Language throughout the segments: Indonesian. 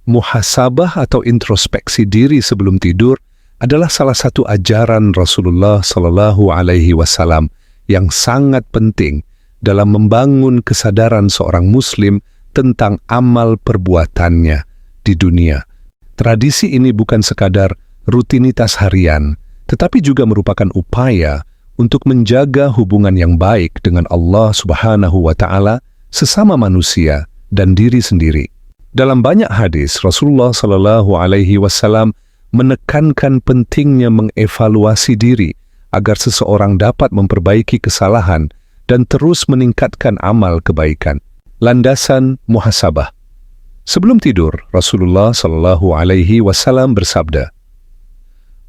Muhasabah atau introspeksi diri sebelum tidur adalah salah satu ajaran Rasulullah Sallallahu Alaihi Wasallam yang sangat penting dalam membangun kesadaran seorang Muslim tentang amal perbuatannya di dunia. Tradisi ini bukan sekadar rutinitas harian, tetapi juga merupakan upaya untuk menjaga hubungan yang baik dengan Allah Subhanahu wa Ta'ala, sesama manusia, dan diri sendiri. Dalam banyak hadis, Rasulullah Sallallahu Alaihi Wasallam menekankan pentingnya mengevaluasi diri agar seseorang dapat memperbaiki kesalahan dan terus meningkatkan amal kebaikan. Landasan muhasabah. Sebelum tidur, Rasulullah Sallallahu Alaihi Wasallam bersabda,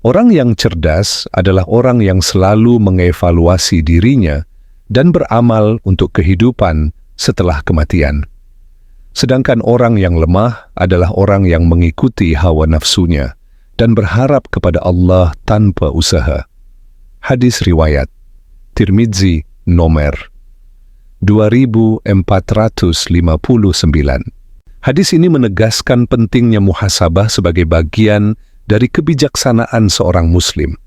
"Orang yang cerdas adalah orang yang selalu mengevaluasi dirinya dan beramal untuk kehidupan setelah kematian. Sedangkan orang yang lemah adalah orang yang mengikuti hawa nafsunya dan berharap kepada Allah tanpa usaha." Hadis riwayat Tirmidzi nomor 2459. Hadis ini menegaskan pentingnya muhasabah sebagai bagian dari kebijaksanaan seorang Muslim.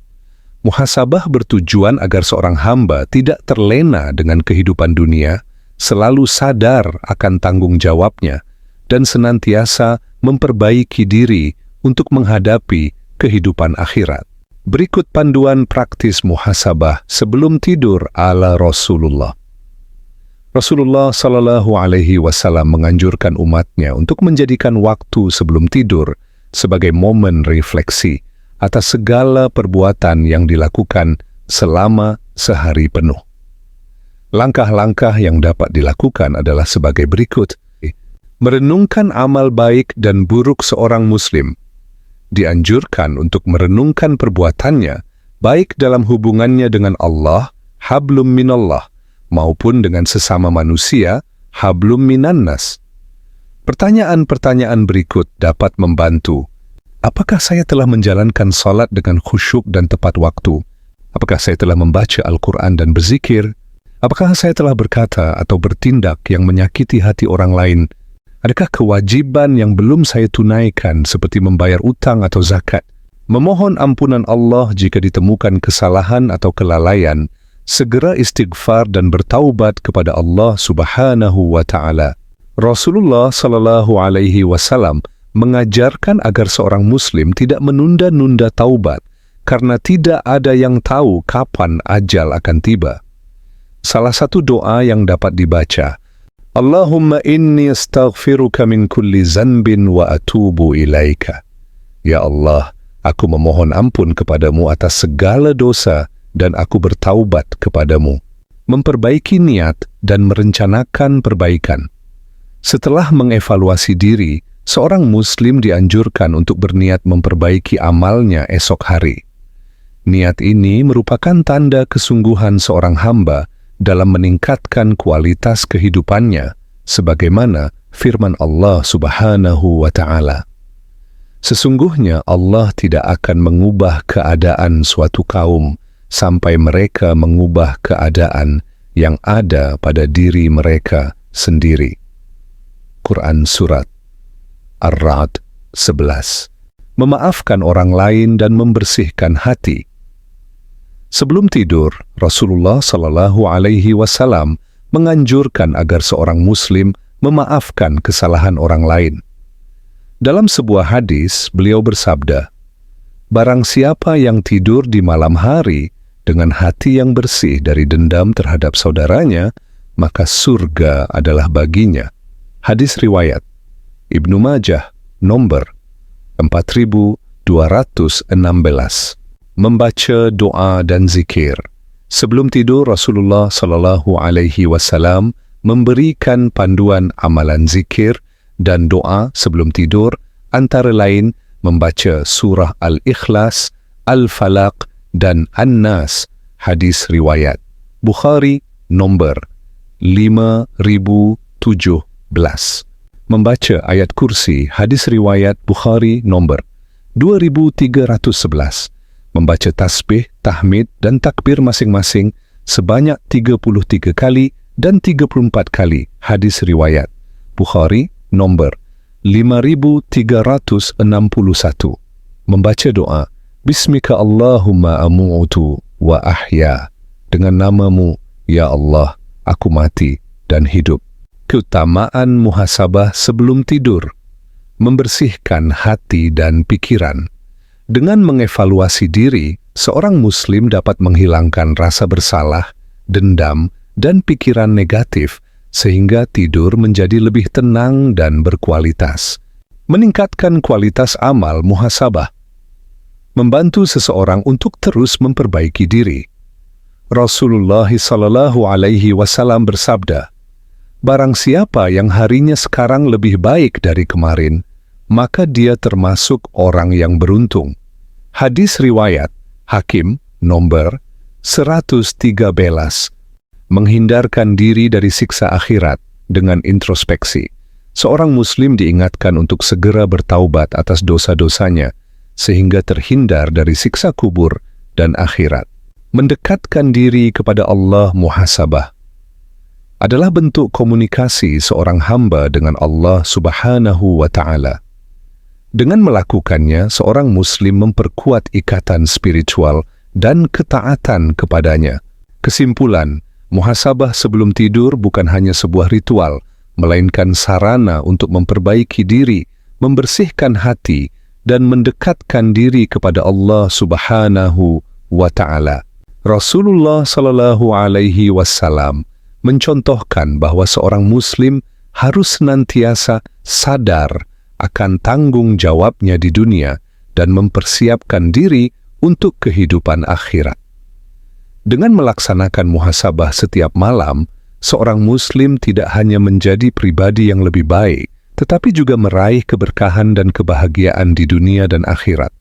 Muhasabah bertujuan agar seorang hamba tidak terlena dengan kehidupan dunia, selalu sadar akan tanggung jawabnya, dan senantiasa memperbaiki diri untuk menghadapi kehidupan akhirat. Berikut panduan praktis muhasabah sebelum tidur ala Rasulullah. Rasulullah Sallallahu Alaihi Wasallam menganjurkan umatnya untuk menjadikan waktu sebelum tidur sebagai momen refleksi atas segala perbuatan yang dilakukan selama sehari penuh. Langkah-langkah yang dapat dilakukan adalah sebagai berikut. Merenungkan amal baik dan buruk seorang Muslim. Dianjurkan untuk merenungkan perbuatannya, baik dalam hubungannya dengan Allah, hablum minallah, maupun dengan sesama manusia, hablum minannas. Pertanyaan-pertanyaan berikut dapat membantu. Apakah saya telah menjalankan salat dengan khusyuk dan tepat waktu? Apakah saya telah membaca Al-Quran dan berzikir? Apakah saya telah berkata atau bertindak yang menyakiti hati orang lain? Adakah kewajiban yang belum saya tunaikan seperti membayar utang atau zakat? Memohon ampunan Allah jika ditemukan kesalahan atau kelalaian, segera istighfar dan bertaubat kepada Allah Subhanahu wa Ta'ala. Rasulullah Sallallahu Alaihi Wasallam mengajarkan agar seorang Muslim tidak menunda-nunda taubat karena tidak ada yang tahu kapan ajal akan tiba. Salah satu doa yang dapat dibaca, Allahumma inni astaghfiruka min kulli zanbin wa atubu ilaika. Ya Allah, aku memohon ampun kepadamu atas segala dosa dan aku bertaubat kepadamu. Memperbaiki niat dan merencanakan perbaikan. Setelah mengevaluasi diri, seorang Muslim dianjurkan untuk berniat memperbaiki amalnya esok hari. Niat ini merupakan tanda kesungguhan seorang hamba dalam meningkatkan kualitas kehidupannya, sebagaimana firman Allah Subhanahu wa Ta'ala. Sesungguhnya Allah tidak akan mengubah keadaan suatu kaum sampai mereka mengubah keadaan yang ada pada diri mereka sendiri. Quran Surat Ar-Ra'd 11. Memaafkan orang lain dan membersihkan hati. Sebelum tidur, Rasulullah Sallallahu Alaihi Wasallam menganjurkan agar seorang Muslim memaafkan kesalahan orang lain. Dalam sebuah hadis, beliau bersabda, "Barang siapa yang tidur di malam hari dengan hati yang bersih dari dendam terhadap saudaranya, maka surga adalah baginya." Hadis riwayat Ibnu Majah nomor 4216. Membaca doa dan zikir. Sebelum tidur, Rasulullah Sallallahu Alaihi Wasallam memberikan panduan amalan zikir dan doa sebelum tidur, antara lain membaca surah Al-Ikhlas, Al-Falaq, dan An-Nas. Hadis riwayat Bukhari nomor 5017. Membaca ayat kursi. Hadis riwayat Bukhari nomor 2311. Membaca tasbih, tahmid, dan takbir masing-masing sebanyak 33 kali dan 34 kali. Hadis riwayat Bukhari nomor 5361. Membaca doa, Bismika Allahumma amu'utu wa ahya. Dengan namamu, ya Allah, aku mati dan hidup. Keutamaan muhasabah sebelum tidur. Membersihkan hati dan pikiran. Dengan mengevaluasi diri, seorang muslim dapat menghilangkan rasa bersalah, dendam, dan pikiran negatif, sehingga tidur menjadi lebih tenang dan berkualitas. Meningkatkan kualitas amal muhasabah. Membantu seseorang untuk terus memperbaiki diri. Rasulullah SAW bersabda, "Barang siapa yang harinya sekarang lebih baik dari kemarin, maka dia termasuk orang yang beruntung." Hadis riwayat Hakim nomor 113. Menghindarkan diri dari siksa akhirat dengan introspeksi. Seorang muslim diingatkan untuk segera bertaubat atas dosa-dosanya, sehingga terhindar dari siksa kubur dan akhirat. Mendekatkan diri kepada Allah muhasabah adalah bentuk komunikasi seorang hamba dengan Allah Subhanahu wa Ta'ala. Dengan melakukannya, seorang muslim memperkuat ikatan spiritual dan ketaatan kepadanya. Kesimpulan, muhasabah sebelum tidur bukan hanya sebuah ritual, melainkan sarana untuk memperbaiki diri, membersihkan hati, dan mendekatkan diri kepada Allah Subhanahu wa Ta'ala. Rasulullah SAW mencontohkan bahwa seorang muslim harus senantiasa sadar akan tanggung jawabnya di dunia dan mempersiapkan diri untuk kehidupan akhirat. Dengan melaksanakan muhasabah setiap malam, seorang muslim tidak hanya menjadi pribadi yang lebih baik, tetapi juga meraih keberkahan dan kebahagiaan di dunia dan akhirat.